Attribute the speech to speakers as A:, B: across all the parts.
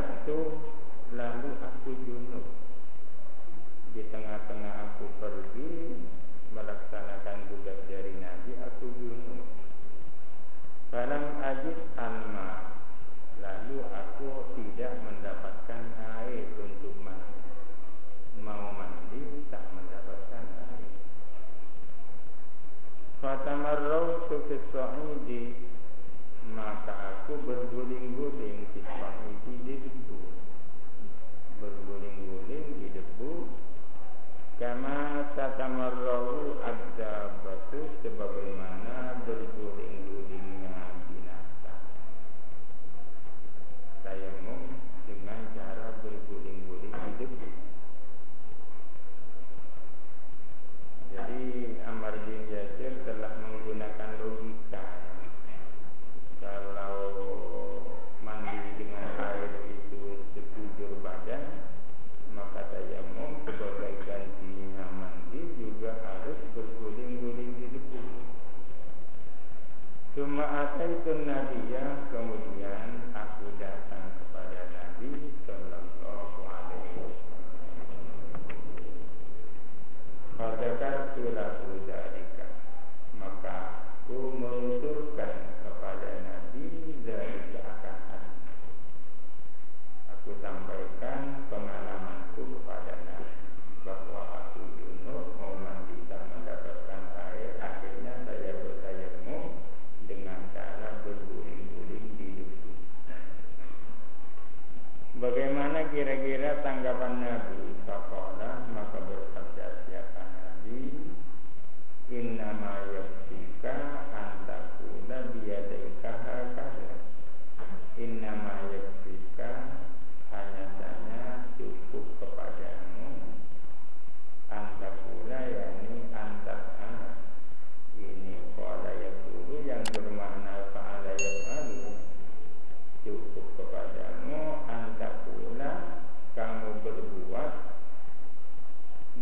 A: jatuh, lalu aku junub. Di tengah-tengah aku pergi melaksanakan tugas dari Nabi, aku junub. Falam ajid alma, lalu aku tidak mendapatkan air untuk mandi. Mau mandi tak mendapatkan air. Fatamarrautu fi sa'idi, maka aku berguling-guling fi sa'idi di debu. Berguling-guling di debu. Kama tatamarrau adzabatu, sebagaimana berguling-gulingnya binatang. Tayamum dengan cara berguling-guling di debu. Jadi Ammar bin Yasir telah menggunakan logika. Kalau mandi dengan air itu sekujur badan, maka tayamum sebagai gantinya mandi juga harus berguling-guling di debu. Cuma ataitun nabiyya, kemudian aku datang kepada Nabi sallallahu alaihi wasallam. Fadzakartu lahu dzalika, maka aku menuturkan kepada Nabi dzalika akan hal. Aku sampaikan pengalamanku kepada Nabi bahwa aku junub, mau mandi tak mendapatkan air, akhirnya saya bertayamum dengan cara berguling-guling di debu. Bagaimana kira-kira tanggapan Nabi? Faqala, maka bersabda siapa Nabi, innama yakfika antakuna biyadaika hakadha. Innama yakfika, hanya saja cukup kepadamu, antakuna, yakni antas'ala. Ini qala yaqulu yang bermakna fa'ala yaf'alu. Cukup kepadamu antakuna, kamu berbuat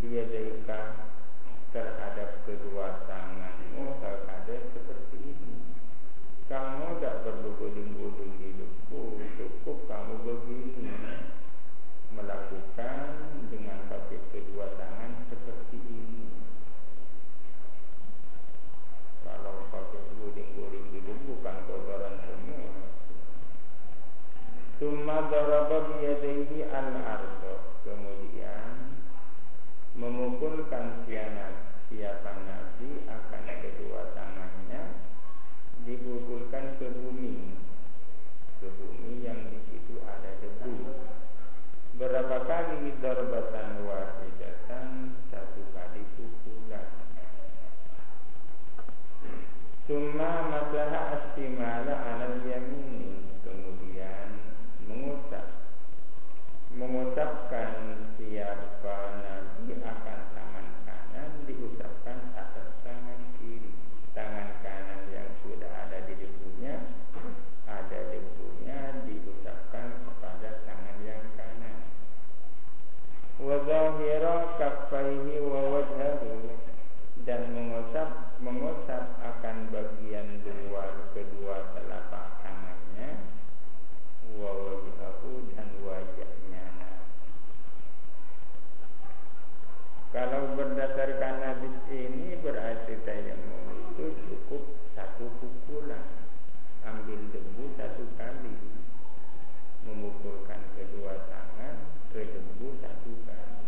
A: biyadaika, terhadap kedua tanganmu, hakadha, seperti ini. Kamu tak perlu guling-guling di debu, cukup kamu begini, melakukan dengan pakai kedua tangan seperti ini. Kalau pakai guling-guling di debu kan kotoran semua. Tsumma daraba biyadaihi al-ardh, kemudian memukulkan siapa Nabi akan kedua tangannya, dipukulkan ke bumi yang di situ ada debu. Berapa kali? Darbatan wahidatan, satu kali pukulan. Summa masaha astimala alal yamini, kemudian mengusapkan siapa Nabi akan tangan kanan, diusapkan atas tangan kiri. Tangan kanan yang sudah ada di debunya, diusapkan kepada tangan yang kanan. Wa zahira kaffaihi wa wajhahu, dan mengusap akan bagian luar kedua telapak tangannya, wa wajhahu, dan wajahnya. Kalau berdasarkan hadis ini berarti tayamum itu cukup satu pukulan, ambil debu satu kali, memukulkan kedua tangan ke debu satu kali.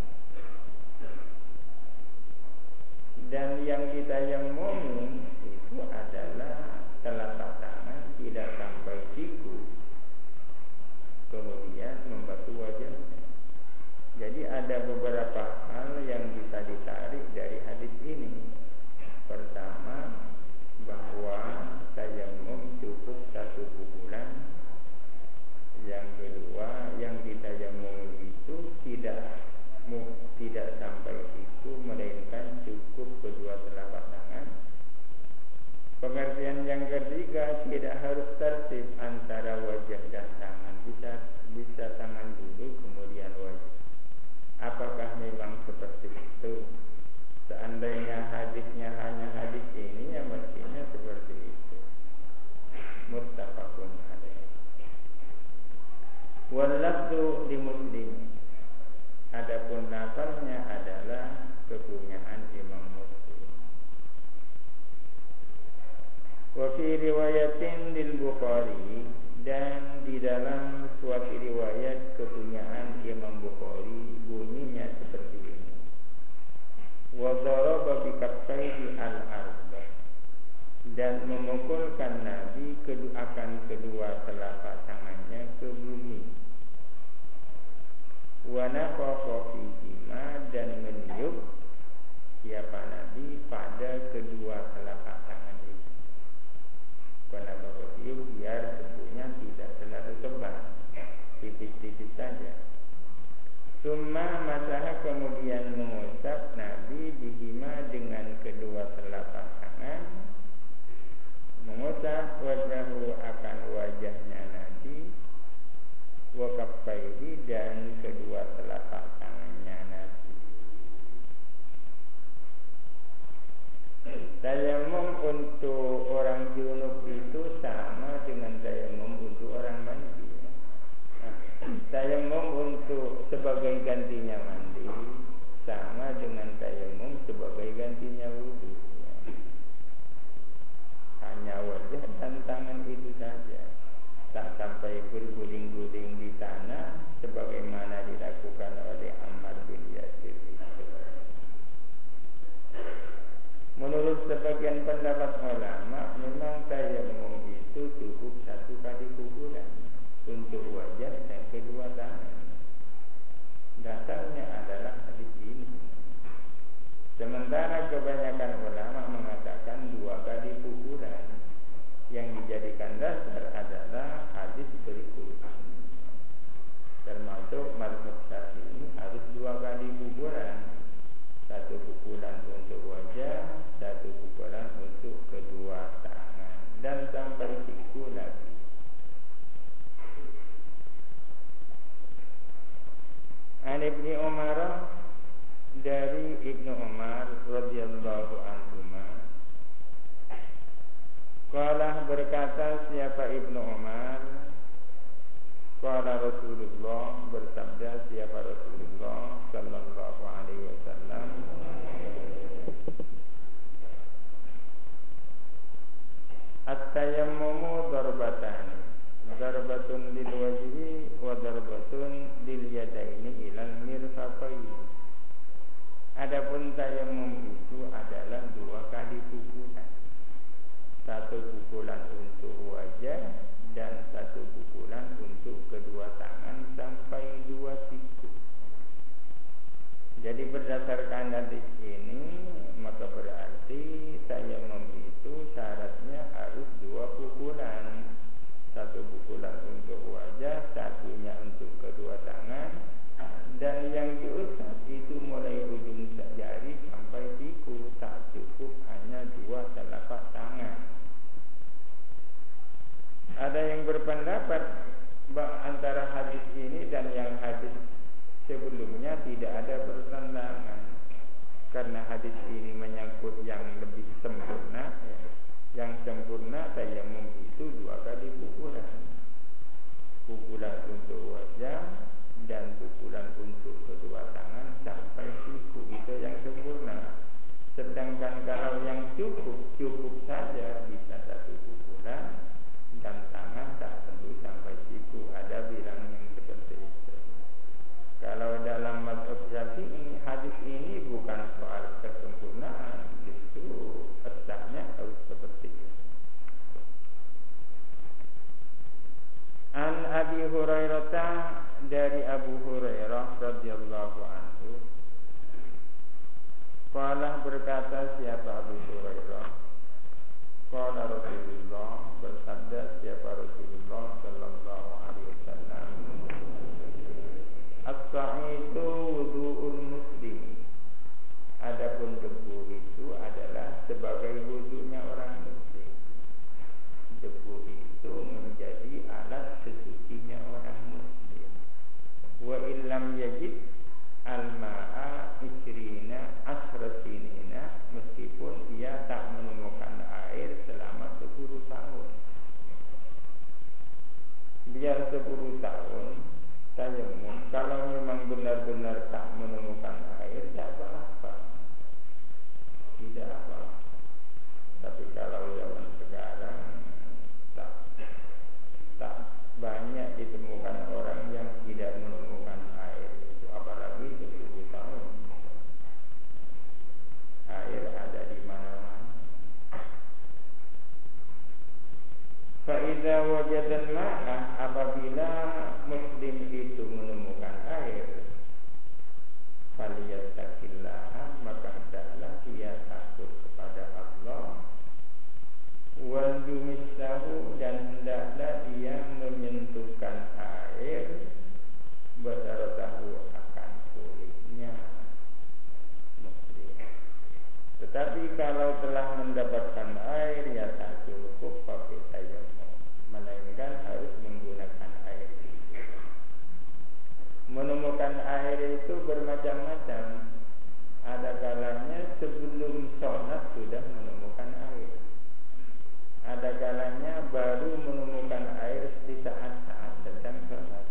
A: Dan yang ditayamumi itu adalah telapak tangan satu di Muslim. Adapun lafaznya adalah kepunyaan Imam Muslim. Wa fi riwayatin lil Bukhari, dan di dalam suatu riwayat kepunyaan Imam Bukhari bunyinya seperti ini. Wa daraba bi kaffaihi al-ardh, dan memukulkan Nabi akan kedua telapak tangannya ke bumi. Wa nafakha fihima, dan meniup siapa Nabi pada kedua telapak tangan itu. Kenapa meniup? Biar debunya tidak terlalu tebal, tipis-tipis saja. Summa masaha, kemudian mengusap Nabi bihima dengan kedua telapak tangan, mengusap wajahu akan wajahnya Nabi, wa kaffaihi, dan kedua telapak tangannya Nabi. Tayamum untuk orang junub itu sama dengan tayamum untuk orang mandi. Tayamum untuk sebagai gantinya mandi sama dengan tayamum sebagai gantinya wudu. Hanya wajah dan tangan itu saja, tak sampai berguling-guling di tanah sebagaimana dilakukan oleh Ammar bin Yasir itu. Menurut sebagian pendapat ulama, memang tayamum itu cukup satu kali pukulan untuk wajah dan kedua tangan. Dasarnya adalah hadis ini. Sementara kebanyakan ulama mengatakan dua kali pukulan. Yang dijadikan dasar adalah hadis berikut, termasuk mazhab Syafi'i harus dua kali pukulan, satu pukulan untuk wajah, satu pukulan untuk kedua tangan, dan sampai siku lagi. An Ibnu Umar, dari Ibnu Umar radhiyallahu anhuma, qala, berkata siapa Ibnu Umar, qala Rasulullah, bersabda siapa Rasulullah sallallahu alaihi wasallam, at-tayammumu darbatani, darbatun lil wajhi wa darbatun lil yadaini ilal mirfaqaini. Adapun tayammum itu adalah dua kali pukulan. Satu pukulan untuk wajah dan satu pukulan untuk kedua tangan sampai dua siku. Jadi berdasarkan hadis ini, maka berarti tayamum itu syaratnya harus dua pukulan. Satu pukulan untuk wajah, satunya untuk kedua tangan, dan yang diusap itu mulai ujung jari sampai siku, tak cukup hanya dua telapak tangan. Ada yang berpendapat antara hadis ini dan yang hadis sebelumnya tidak ada pertentangan, karena hadis ini menyangkut yang lebih sempurna. Yang sempurna tayamum itu dua kali pukulan, pukulan untuk wajah dan pukulan untuk kedua tangan sampai siku, itu yang sempurna. Sedangkan kalau yang cukup saja bisa satu pukulan dan tangan tak tentu sampai siku, ada bilang yang seperti itu. Kalau dalam mazhab Syafi'i, hadis ini bukan soal kesempurnaan, justru esahnya harus seperti itu. An Abi Hurairah, dari Abu Hurairah radhiyallahu anhu, qala, berkata siapa Abu Hurairah, qala Rasulullah, bersabda siapa Rasulullah sallallahu alaihi wasallam, as-sa'idu wudu'ul muslim, adapun debu itu adalah sebagai wudunya orang muslim. Debu itu menjadi alat sesucinya orang muslim. Wa illam yajid al-ma'a isrina asrasinina, meskipun dia tak menemukan air selama 10 tahun. Biar 10 tahun tayamum. Kalau memang benar-benar tak menemukan air, tidak apa-apa, tidak apa. Tapi kalau zaman sekarang tak banyak ditemukan orang yang tidak menemukan air itu, apalagi 1000 tahun. Air ada di mana-mana. Fa idza wajada al-ma'a, apabila muslim itu menemukan air, falyattaqillah, maka hendaklah dia takut kepada Allah, wal yumissahu, dan hendaklah dia menyentuhkan air, basaratahu, akan kulitnya muslim. Tetapi kalau telah mendapatkan air, ya tak cukup pakai tayamum, melainkan harus menggunakan air itu. Menemukan air itu bermacam-macam. Ada kalanya sebelum sholat sudah menemukan air. Ada kalanya baru menemukan air di saat-saat sedang sholat.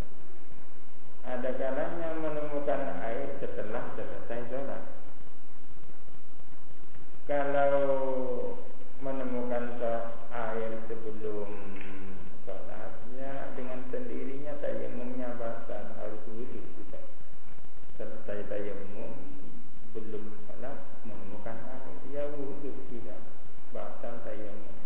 A: Ada kalanya menemukan air setelah selesai sholat. Kalau menemukan air sebelum sholat, ya dengan sendirinya tayamumnya batal, harus wudu juga. Selesai tayamum belum sholat menemukan air, ya wudu tidak, batal tayamum.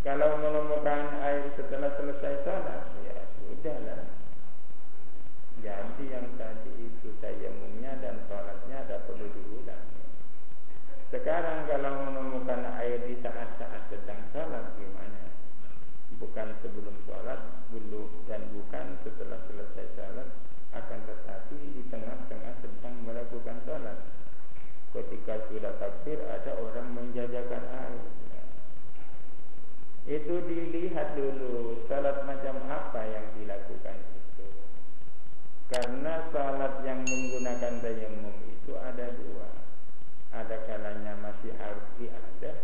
A: Kalau menemukan air setelah selesai sholat, ya sudahlah, jadi yang tadi itu tayamumnya dan sholatnya ada perlu diulang. Sekarang kalau menemukan air di saat-saat sedang sholat gimana? Bukan sebelum sholat, belum, dan bukan setelah selesai sholat, akan tetapi di tengah-tengah sedang melakukan sholat. Ketika sudah takbir, ada orang menjajakan air. Itu dilihat dulu sholat macam apa yang dilakukan itu. Karena sholat yang menggunakan tayamum itu ada dua. Ada kalanya masih harus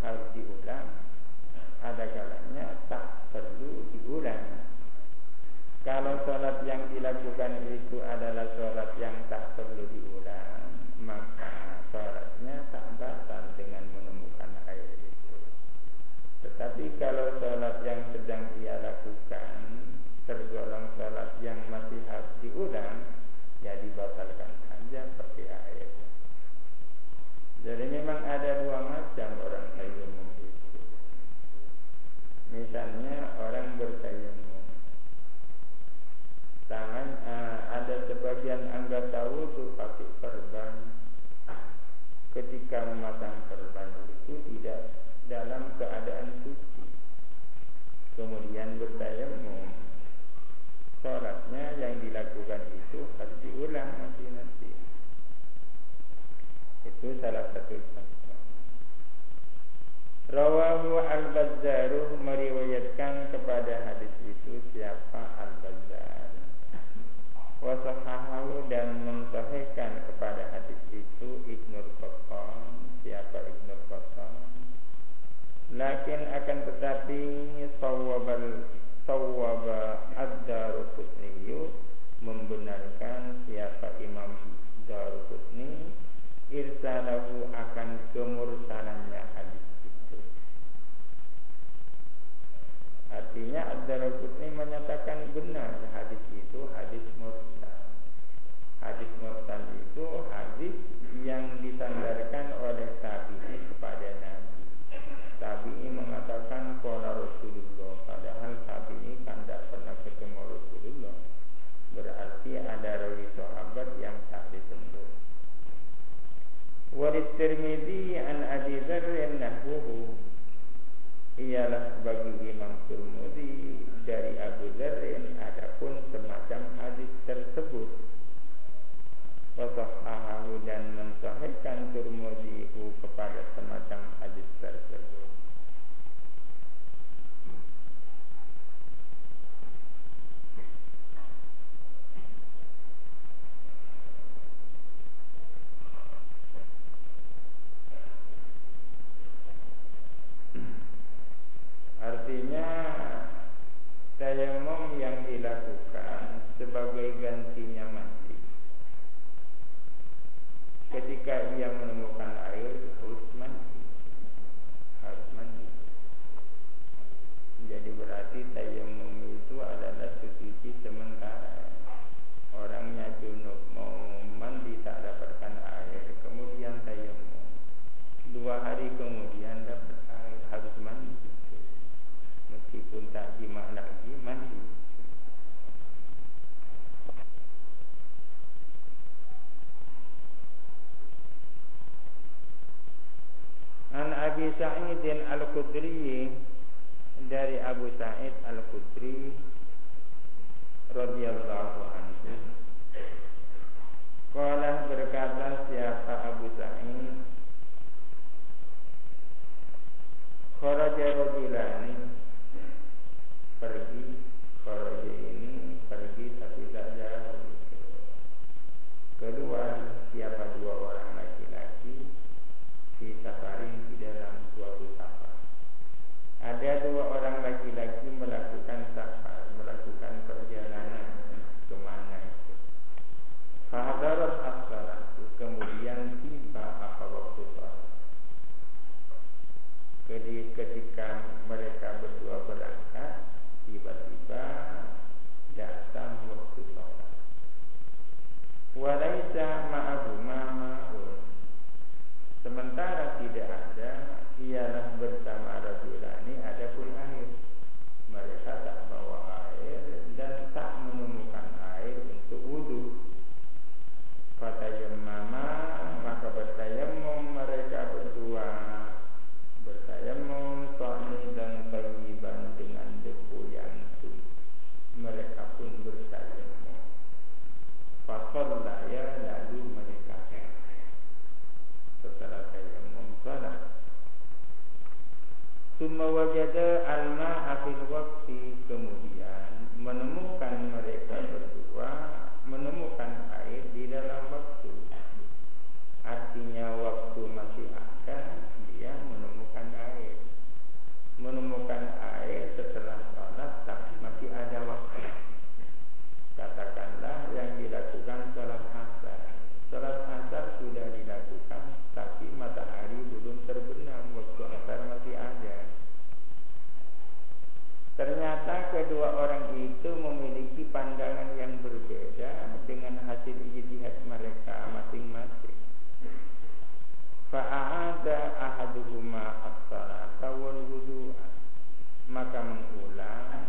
A: harus diulang. Ada kalanya tak perlu diulang. Kalau sholat yang dilakukan itu adalah sholat yang tak perlu diulang, maka sholatnya tak batal dengan menemukan air itu. Tetapi kalau sholat yang sedang ia lakukan tergolong sholat yang masih harus diulang, ya dibatalkan saja pakai air. Jadi memang ada dua macam orang tayamum itu. Misalnya orang bertayamum, tangan ada sebagian anggota wudu pakai perban. Ketika memasang perban itu tidak dalam keadaan suci, kemudian bertayamum, sholatnya yang dilakukan itu harus diulang masih nanti. Itu salah satu contoh. Rawahu Al-Bazzaru, meriwayatkan kepada hadis itu siapa Al-Bazzar. Wa sahahahu, dan mensahihkan kepada hadis itu Ibnul Qattan, siapa Ibnul Qattan. Lakin akan tetapi sawwaba ad-Daruqutni, membenarkan siapa Imam Daruqutni, irsalahu, akan kemursalannya hadis itu. Artinya ad-Daruqutni menyatakan benar hadis itu hadis mursal. Hadis mursal itu hadis yang disandarkan oleh tabi'i kepada Nabi. Tabi'i mengatakan qala Rasulullah, padahal tabi'i kan tidak pernah ketemu Rasulullah. Berarti ada rawi sahabat yang tak disebut. Wa Tirmidzi an Abi Dzarr nahwuhu, ialah bagi Imam Tirmidzi dari Abu Dzarr adapun semacam hadis tersebut. Wa sahahahu, dan mensahihkan Tirmidzi kepada semacam hadis tersebut. Artinya tayamum yang Sa'idin Al-Khudri, dari Abu Sa'id Al-Khudri radhiyallahu anhu, qala, berkata siapa Abu Sa'id, kharaja rajulani, pergi, kharaja ini pergi tapi tak jauh, keluar siapa dua orang laki-laki di safarin, di dalam suatu safar. Ada dua orang laki-laki melakukan safar, melakukan perjalanan kemana itu. Fahadarat as-salatu, kemudian tiba apa waktu salat. Ketika mereka berdua berangkat, tiba-tiba datang waktu salat. Walaisa ma'ahuma ma'un, sementara tidak ada ialah bersama rajulani adapun air. Mereka tak bawa air dan tak menemukan air untuk wudu. Fatayammama, maka bertayammum mereka berdua, bertayammum sa'idan thayyiban, dengan debu yang suci. Mereka pun bertayammum. Fasallaya, lalu mereka setelah tayammum salat. Summa wajada al-ma'a fil waqti, kemudian menemukan mereka berdua menemukan air di dalam waktu. Artinya waktu masih ada, dia menemukan air. Menemukan air setelah salat tapi masih ada waktu. Katakanlah yang dilakukan salat asar. Salat asar sudah dilakukan tapi matahari belum terbenam, waktu asar masih ada. Ternyata kedua orang itu memiliki pandangan yang berbeda dengan hasil ijtihad mereka masing-masing. Fa'ada ahaduhuma as-salata wal wudu'a, maka mengulang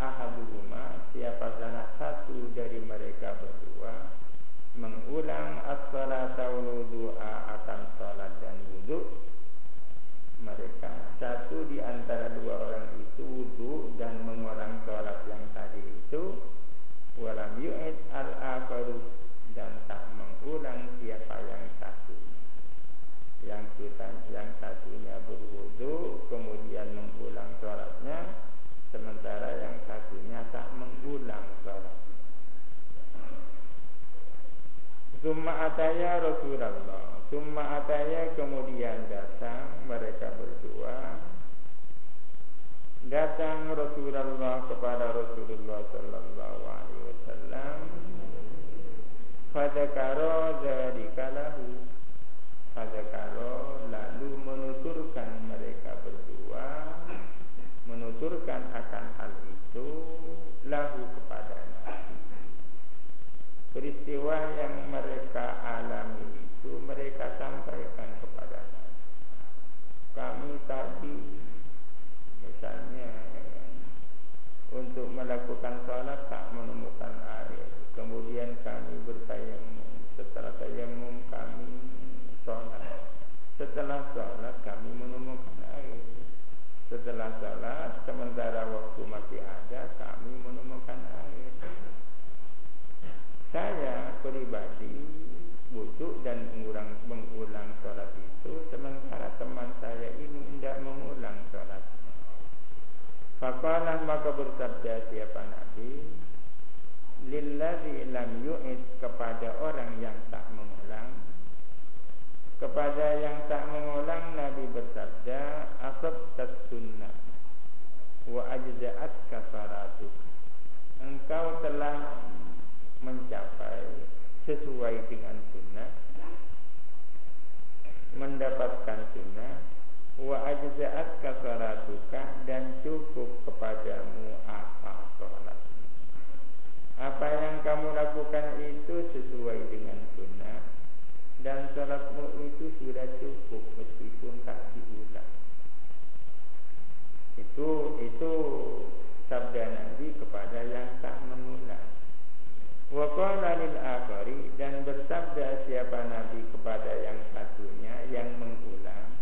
A: ahaduhuma, siapa salah satu dari mereka berdua, mengulang as-salata wal wudu'a, akan salat dan wudu. Mereka, satu di antara dua orang itu wudu dan mengulang salat yang tadi itu, walam yu'id al-akharu, dan tak mengulang siapa yang satu. Yang satunya berwudu kemudian mengulang salatnya, sementara yang satunya tak mengulang salat. Summa ataya Rasulullah, summa ataya, kemudian datang mereka berdua, datang Rasulullah kepada Rasulullah sallallahu alaihi wasallam. Fadzakara dzalika lahu, fadzakara, lalu menuturkan mereka berdua, menuturkan akan hal itu lahu kepada Nabi. Peristiwa yang mereka alami itu mereka sampaikan kepada Nabi. Kami tadi misalnya untuk melakukan salat tak menemukan air, kemudian kami bertayammum. Setelah tayammum kami salat. Setelah salat kami menemukan air. Setelah salat, sementara waktu masih ada, kami menemukan air. Saya pribadi wudu dan mengulang salat itu, sementara teman saya ini tidak mengulang salatnya. Faqala, maka bersabda siapa Nabi, lilladzi lam yu'id, kepada orang yang tak mengulang. Kepada yang tak mengulang Nabi bersabda, asabtas sunnah wa ajza'at kafaratuh, engkau telah mencapai sesuai dengan sunnah, mendapatkan sunnah, wa ajza'at kafaratuka, dan cukup kepadamu apa salat. Apa yang kamu lakukan itu sesuai dengan sunnah, dan salatmu itu sudah cukup meskipun tak diulang. Itu sabda Nabi kepada yang tak mengulang. Wa qala lil akhari, dan bersabda siapa Nabi kepada yang satunya yang mengulang,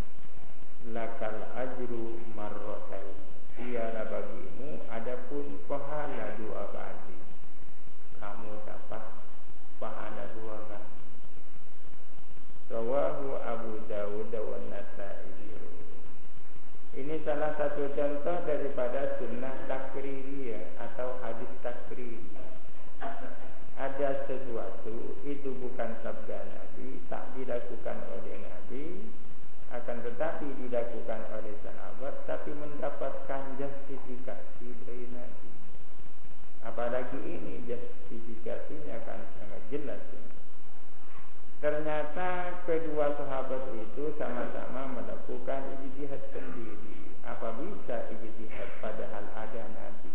A: sabda Nabi, tak dilakukan oleh Nabi, akan tetapi dilakukan oleh sahabat, tapi mendapatkan justifikasi dari Nabi. Apalagi ini justifikasinya kan sangat jelas. Ternyata kedua sahabat itu sama-sama melakukan ijtihad sendiri. Apa bisa ijtihad padahal ada Nabi?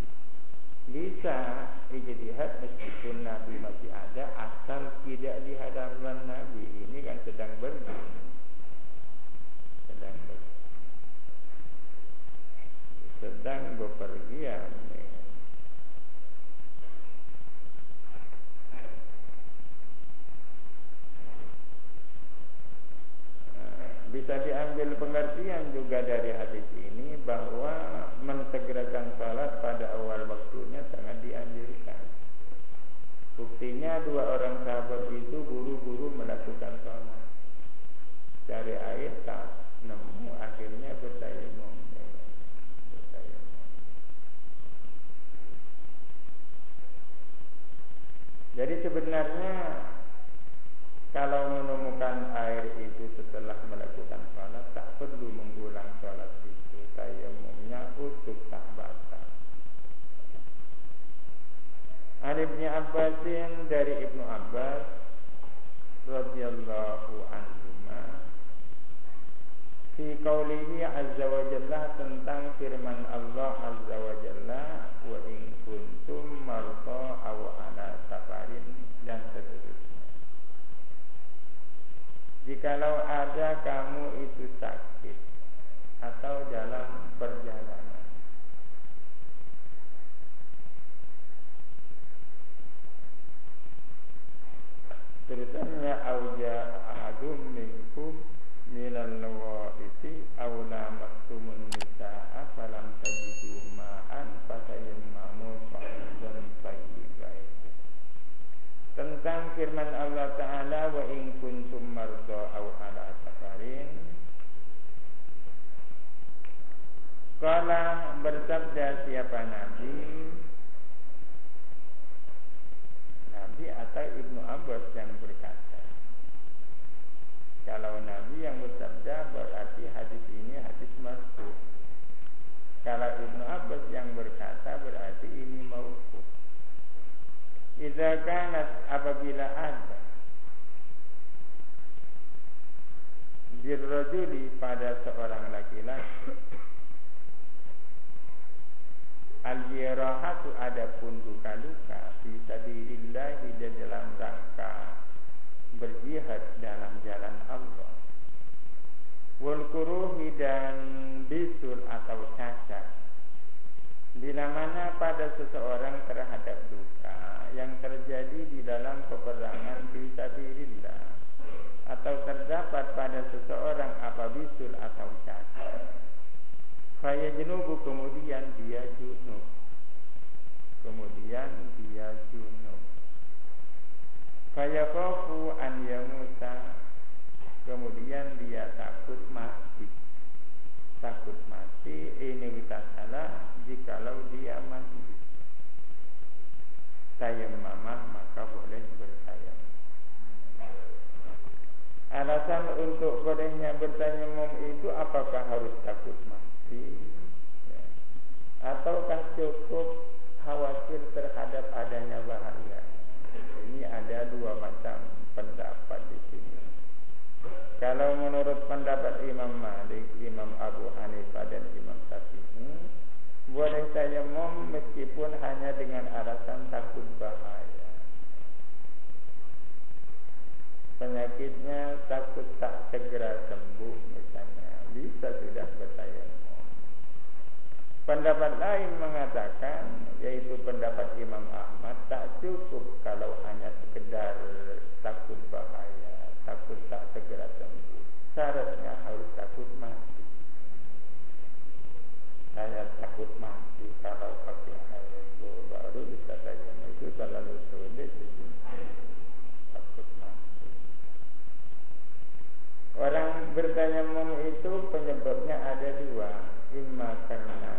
A: Bisa ijtihad meskipun Nabi masih ada, asal tidak di hadapan Nabi. Ini kan sedang berjalan. Sedang bepergian. Bisa diambil pengertian juga dari hadis ini bahwa mensegerakan salat pada awal waktunya sangat dianjurkan. Buktinya dua orang sahabat itu buru-buru melakukan salat, cari air tak nemu, akhirnya bertayamum. Jadi sebenarnya kalau menemukan air itu setelah melakukan salat, tak perlu mengulang salat itu. Tayamumnya utuh, tak batal. An Ibnu Abbasin, dari Ibnu Abbas radhiyallahu anhuma, fi qaulihi azza wa jalla, tentang firman Allah azza wa jalla, wa in kuntum marda aw ala safarin, dan seterusnya. Jikalau ada kamu itu sakit atau dalam perjalanan. Terusannya auja ahadum minkum minal nawaiti aw lamastumun nisaa falam tajidu ma'an fatayammamu sa'idan tayyiban. Tentang firman Allah Ta'ala, wa in kuntum marda aw ala safarin. Qala, bersabda siapa Nabi? Nabi atau Ibnu Abbas yang berkata. Kalau Nabi yang bersabda berarti hadis ini hadis marfu. Kalau Ibnu Abbas yang berkata berarti ini mauquf. Idza kanat, apabila ada birrajuli, pada seorang laki-laki, al-jirahatu, adapun luka-luka, fi sabilillah, di dalam rangka berjihad dalam jalan Allah, wal kuruhi, dan bisul atau cacat, bila mana pada seseorang terhadap duka yang terjadi di dalam peperangan fi sabilillah, atau terdapat pada seseorang apa bisul atau cacat, faya junubu, kemudian dia junub, faya khafu an yamuta, kemudian dia takut mati. Ini kita salah jikalau dia mati. Tayammamah, maka boleh bertayamum. Alasan untuk bolehnya bertayamum itu apakah harus takut mati, ataukah cukup khawatir terhadap adanya bahaya? Ini ada dua macam pendapat di sini. Kalau menurut pendapat Imam Malik, Imam Abu Hanifah, dan Imam Syafi'i, boleh tayamum meskipun hanya dengan alasan takut bahaya. Penyakitnya takut tak segera sembuh misalnya, bisa sudah bertayamum. Pendapat lain mengatakan, yaitu pendapat Imam Ahmad, tak cukup kalau hanya sekedar takut bahaya, takut tak segera sembuh. Syaratnya harus takut mati. Saya takut mati kalau pakai air baru bisa tayamum, itu terlalu sulit. Takut mati. Orang bertayamum itu penyebabnya ada dua. Imma karena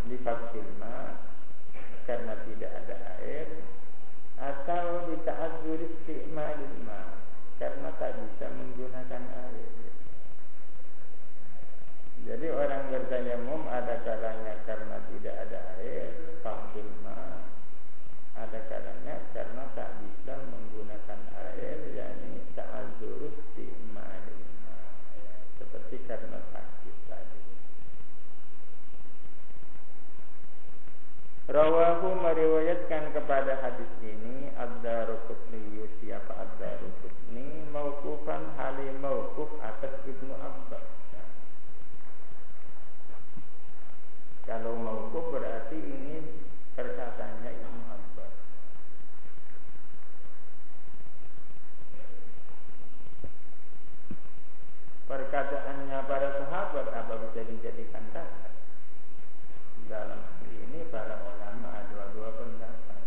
A: difakil ma, karena tidak ada air, atau dita'adzur isti'malil ma, tak bisa menggunakan air. Jadi orang bertayamum ada kalanya karena tidak ada air, fardul ma. Ada kalanya karena tak bisa menggunakan air, yakni ta'adzurus isti'malil ma. Seperti karena sakit tadi. Rawahu meriwayatkan kepada hadis ini Ad-Daruqutni, siapa Ad-Daruqutni, mauqufan hali mauquf atas Ibnu Abbas. Kalau mauquf berarti ini perkataannya Ibnu Abbas. Perkataannya para sahabat apa bisa dijadikan dasar? Dalam hal ini para ulama ada dua pendapat.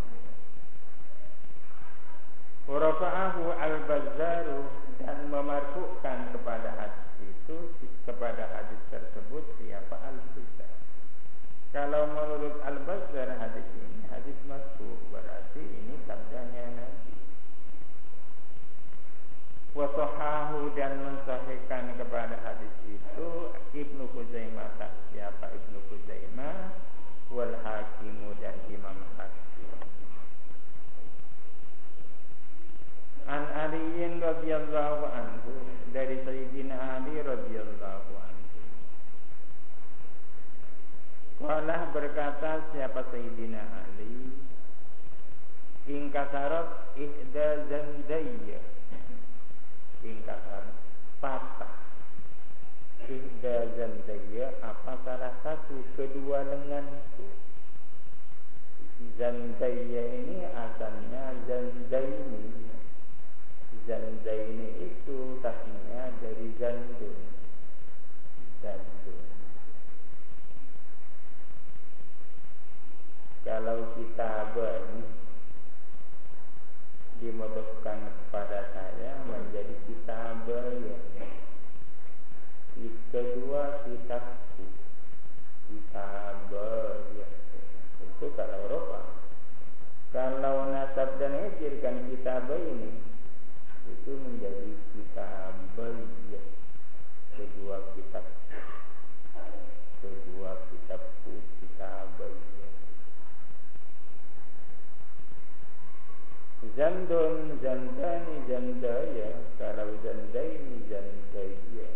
A: Warafa'ahu al-Bazzaru, dan memarfu'kan kepada hadis itu, kepada hadis tersebut siapa Al-Bazzar. Kalau menurut Al-Bazzar hadis ini hadis marfu', berarti ini sabdanya Nabi. Wasahahu, dan mensahihkan kepada hadis itu Ibnu Khuzaimah, siapa Ibnu Khuzaimah, wal Hakimu, dan Imam Hakim. An Aliin radhiyallahu anhu, dari Sayyidina Ali radhiyallahu anhu. Qalah, berkata siapa Sayyidina Ali, ingkasarat ihda zandayya, ingkasar patah, ihda zandayya, apa salah satu kedua lenganku. Zandayya ini asalnya zandaini. Zandaini itu tasnya dari zandun. Zandun. Kalau kitabah ini dimodofkan kepada saya menjadi kitabah, ya. Kedua kitabku, kitabah, ya. Itu kalau Eropa. Kalau nasab dan hijr kan kitabah ini, itu menjadi kitabah, ya. Kedua kitabku, kedua kitabku, kitabah, ya. Zandun, zandani, zandaya. Kalau zandaini, zandaya.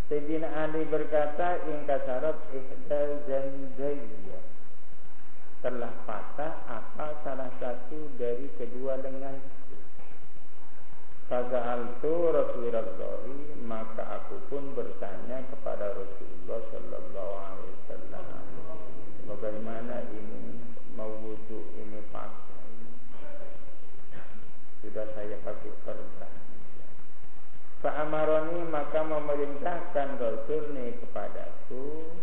A: Sayyidina Ali berkata, ingkasarat ihda zandaya, telah patah apa salah satu dari kedua lenganku. Faza'altu Rasulullah, maka aku pun bertanya kepada Rasulullah sallallahu alaihi wasallam, bagaimana ini mau wudu ini pakai? Sudah saya pakai perban. Fa'amaroni, maka memerintahkan Rasul ni kepadaku,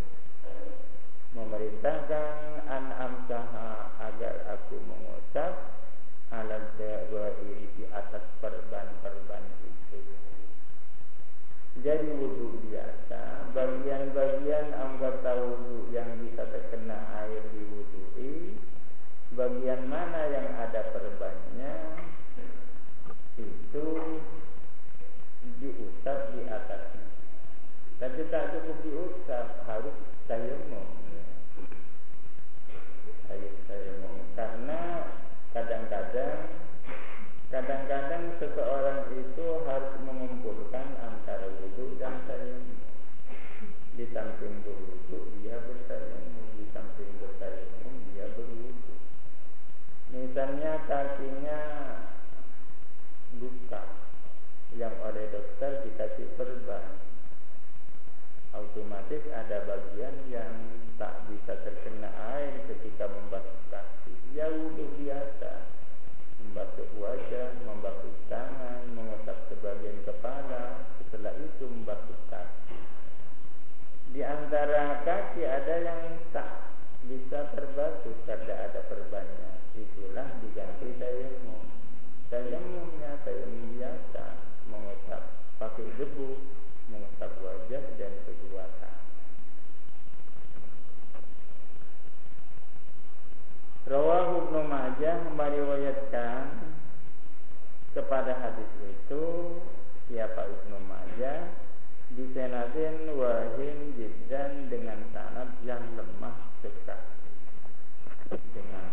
A: memerintahkan an amsaha, agar aku mengusap alal dawairi, di atas perban-perban itu. Jadi wudu biasa, bagian-bagian anggota wudu yang bisa terkena air diwudui, bagian mana yang ada perbannya itu diusap di atasnya. Tapi tak cukup diusap, harus tayamum. Tayamum, karena kadang-kadang seseorang itu harus mengumpulkan antara wudu dan tayamum. Di samping berwudu dia bertayamum, di samping bertayamum dia berwudu. Misalnya kakinya luka, yang oleh dokter dikasih perban, otomatis ada bagian yang tak bisa terkena air ketika membasuh kaki. Ya wudu biasa, membasuh wajah, membasuh tangan, mengusap sebagian kepala, setelah itu membasuh kaki. Di antara kaki ada yang tak bisa terbasuh karena ada perbannya, itulah diganti tayamum. Tayamumnya tayamum biasa, mengusap pakai debu, mengusap wajah dan kedua tangan. Rawahu Ibnu Majah meriwayatkan kepada hadis itu siapa Ibnu Majah bisanadin wahin jiddan dengan sanad yang lemah sekali, dengan